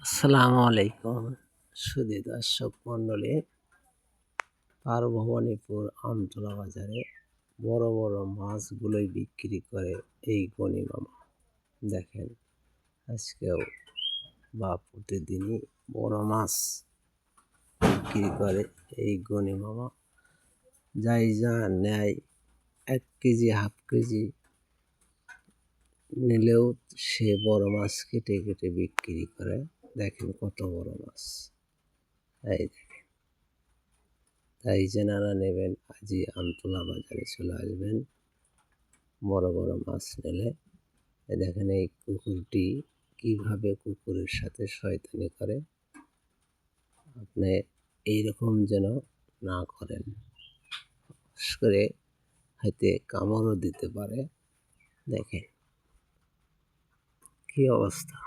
আসসালামু আলাইকুম সুধী দর্শক মণ্ডলী, পারভবানীপুর আমতলা বাজারে বড় বড় মাছগুলোই বিক্রি করে এই গনি মামা। দেখেন, আজকেও বা প্রতিদিনই বড় মাছ বিক্রি করে এই গনি মামা। যাই যা নেয় 1 কেজি হাফ কেজি নিলেও সে বড় মাছ কেটে কেটে বিক্রি করে। দেখেন কত বড় মাছ, এই দেখেন। তাই যেনারা নেবেন আজই আমতলা বাজারে চলে আসবেন বড় বড় মাছ নিলে। দেখেন এই কুকুরটি কীভাবে কুকুরের সাথে শয়তানি করে, আপনি এইরকম যেন না করেন, করে হাতে কামড়ও দিতে পারে। দেখেন কী অবস্থা।